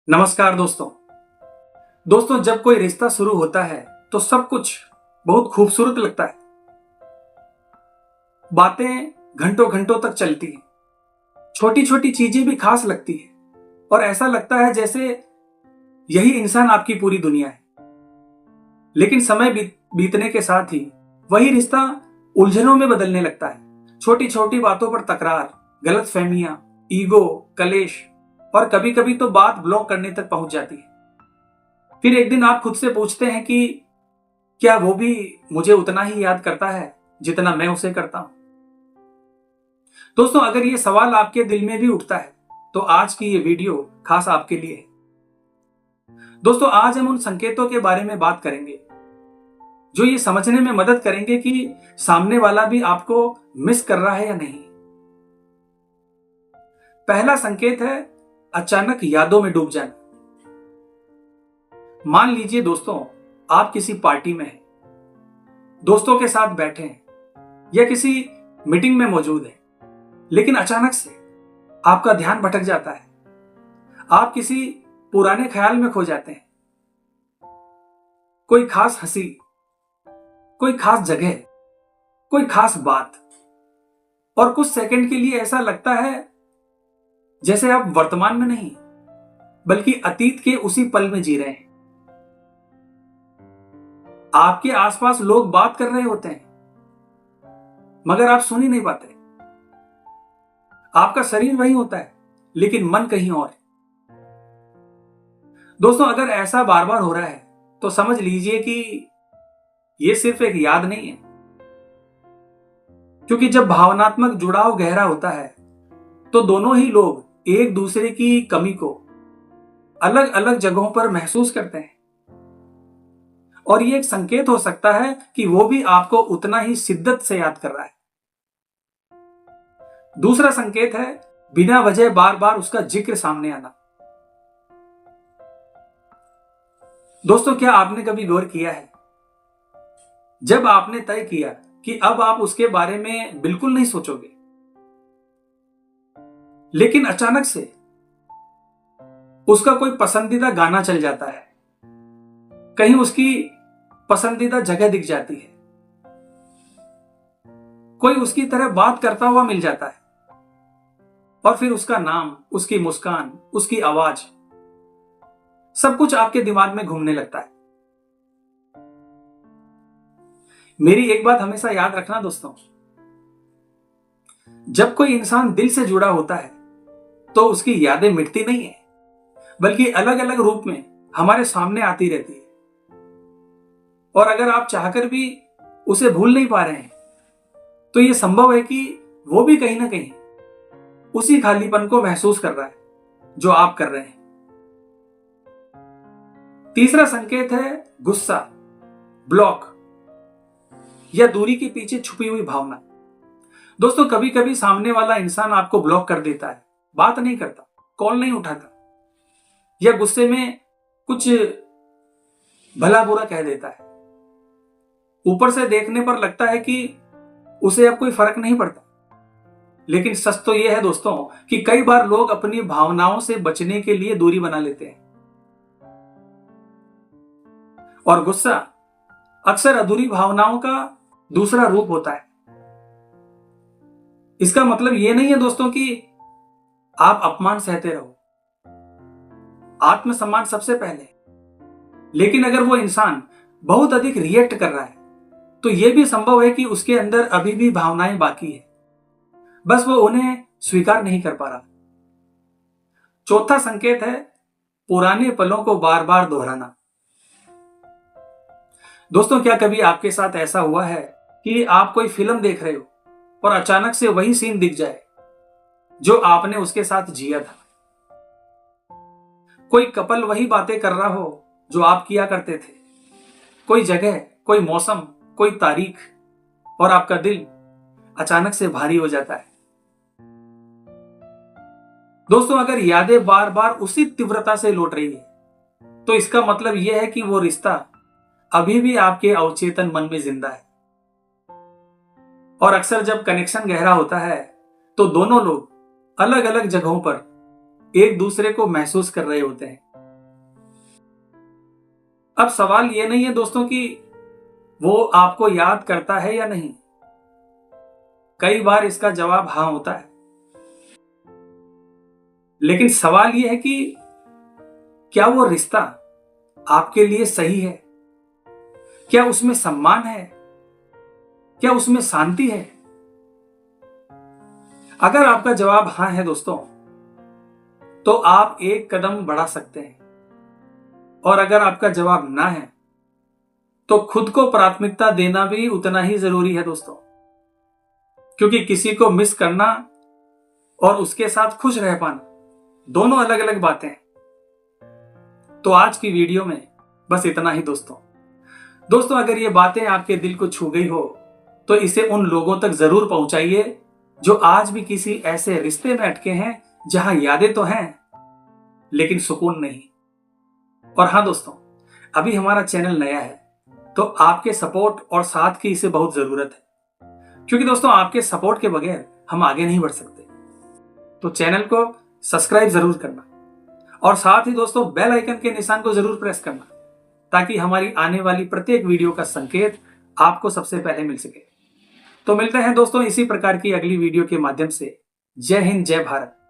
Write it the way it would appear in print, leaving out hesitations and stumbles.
नमस्कार दोस्तों। जब कोई रिश्ता शुरू होता है तो सब कुछ बहुत खूबसूरत लगता है। बातें घंटों घंटों तक चलती हैं, छोटी छोटी चीजें भी खास लगती है और ऐसा लगता है जैसे यही इंसान आपकी पूरी दुनिया है। लेकिन समय बीतने के साथ ही वही रिश्ता उलझनों में बदलने लगता है। छोटी छोटी बातों पर तकरार, गलतफहमियां, ईगो, कलेश और कभी कभी तो बात ब्लॉक करने तक पहुंच जाती है। फिर एक दिन आप खुद से पूछते हैं कि क्या वो भी मुझे उतना ही याद करता है जितना मैं उसे करता हूं। दोस्तों, अगर ये सवाल आपके दिल में भी उठता है तो आज की ये वीडियो खास आपके लिए है। दोस्तों, आज हम उन संकेतों के बारे में बात करेंगे जो ये समझने में मदद करेंगे कि सामने वाला भी आपको मिस कर रहा है या नहीं। पहला संकेत है अचानक यादों में डूब जाना। मान लीजिए दोस्तों, आप किसी पार्टी में हैं, दोस्तों के साथ बैठे हैं या किसी मीटिंग में मौजूद हैं, लेकिन अचानक से आपका ध्यान भटक जाता है। आप किसी पुराने ख्याल में खो जाते हैं। कोई खास हंसी, कोई खास जगह, कोई खास बात, और कुछ सेकंड के लिए ऐसा लगता है जैसे आप वर्तमान में नहीं बल्कि अतीत के उसी पल में जी रहे हैं। आपके आसपास लोग बात कर रहे होते हैं मगर आप सुन ही नहीं पाते। आपका शरीर वही होता है लेकिन मन कहीं और। दोस्तों, अगर ऐसा बार बार हो रहा है तो समझ लीजिए कि यह सिर्फ एक याद नहीं है, क्योंकि जब भावनात्मक जुड़ाव गहरा होता है तो दोनों ही लोग एक दूसरे की कमी को अलग अलग जगहों पर महसूस करते हैं, और ये एक संकेत हो सकता है कि वो भी आपको उतना ही शिद्दत से याद कर रहा है। दूसरा संकेत है बिना वजह बार बार उसका जिक्र सामने आना। दोस्तों, क्या आपने कभी गौर किया है, जब आपने तय किया कि अब आप उसके बारे में बिल्कुल नहीं सोचोगे, लेकिन अचानक से उसका कोई पसंदीदा गाना चल जाता है, कहीं उसकी पसंदीदा जगह दिख जाती है, कोई उसकी तरह बात करता हुआ मिल जाता है, और फिर उसका नाम, उसकी मुस्कान, उसकी आवाज, सब कुछ आपके दिमाग में घूमने लगता है। मेरी एक बात हमेशा याद रखना दोस्तों, जब कोई इंसान दिल से जुड़ा होता है तो उसकी यादें मिटती नहीं है, बल्कि अलग अलग रूप में हमारे सामने आती रहती है। और अगर आप चाहकर भी उसे भूल नहीं पा रहे हैं तो यह संभव है कि वो भी कहीं ना कहीं उसी खालीपन को महसूस कर रहा है जो आप कर रहे हैं। तीसरा संकेत है गुस्सा, ब्लॉक या दूरी के पीछे छुपी हुई भावना। दोस्तों, कभी कभी सामने वाला इंसान आपको ब्लॉक कर देता है, बात नहीं करता, कॉल नहीं उठाता, या गुस्से में कुछ भला बुरा कह देता है। ऊपर से देखने पर लगता है कि उसे अब कोई फर्क नहीं पड़ता, लेकिन सच तो यह है दोस्तों कि कई बार लोग अपनी भावनाओं से बचने के लिए दूरी बना लेते हैं। और गुस्सा अक्सर अधूरी भावनाओं का दूसरा रूप होता है। इसका मतलब यह नहीं है दोस्तों कि आप अपमान सहते रहो, आत्मसम्मान सबसे पहले। लेकिन अगर वो इंसान बहुत अधिक रिएक्ट कर रहा है तो यह भी संभव है कि उसके अंदर अभी भी भावनाएं बाकी है, बस वो उन्हें स्वीकार नहीं कर पा रहा। चौथा संकेत है पुराने पलों को बार बार दोहराना। दोस्तों, क्या कभी आपके साथ ऐसा हुआ है कि आप कोई फिल्म देख रहे हो और अचानक से वही सीन दिख जाए जो आपने उसके साथ जिया था? कोई कपल वही बातें कर रहा हो जो आप किया करते थे, कोई जगह, कोई मौसम, कोई तारीख, और आपका दिल अचानक से भारी हो जाता है। दोस्तों, अगर यादें बार बार उसी तीव्रता से लौट रही है तो इसका मतलब यह है कि वो रिश्ता अभी भी आपके अवचेतन मन में जिंदा है। और अक्सर जब कनेक्शन गहरा होता है तो दोनों लोग अलग अलग जगहों पर एक दूसरे को महसूस कर रहे होते हैं। अब सवाल ये नहीं है दोस्तों कि वो आपको याद करता है या नहीं। कई बार इसका जवाब हां होता है, लेकिन सवाल यह है कि क्या वो रिश्ता आपके लिए सही है? क्या उसमें सम्मान है? क्या उसमें शांति है? अगर आपका जवाब हां है दोस्तों, तो आप एक कदम बढ़ा सकते हैं। और अगर आपका जवाब ना है, तो खुद को प्राथमिकता देना भी उतना ही जरूरी है दोस्तों। क्योंकि किसी को मिस करना और उसके साथ खुश रह पाना दोनों अलग अलग बातें हैं। तो आज की वीडियो में बस इतना ही दोस्तों। अगर ये बातें आपके दिल को छू गई हो, तो इसे उन लोगों तक जरूर पहुंचाइए जो आज भी किसी ऐसे रिश्ते में अटके हैं जहां यादें तो हैं, लेकिन सुकून नहीं। और हां दोस्तों, अभी हमारा चैनल नया है, तो आपके सपोर्ट और साथ की इसे बहुत जरूरत है। क्योंकि दोस्तों, आपके सपोर्ट के बगैर हम आगे नहीं बढ़ सकते। तो चैनल को सब्सक्राइब जरूर करना, और साथ ही दोस्तों बेल आइकन के निशान को जरूर प्रेस करना, ताकि हमारी आने वाली प्रत्येक वीडियो का संकेत आपको सबसे पहले मिल सके। तो मिलते हैं दोस्तों इसी प्रकार की अगली वीडियो के माध्यम से। जय हिंद, जय भारत।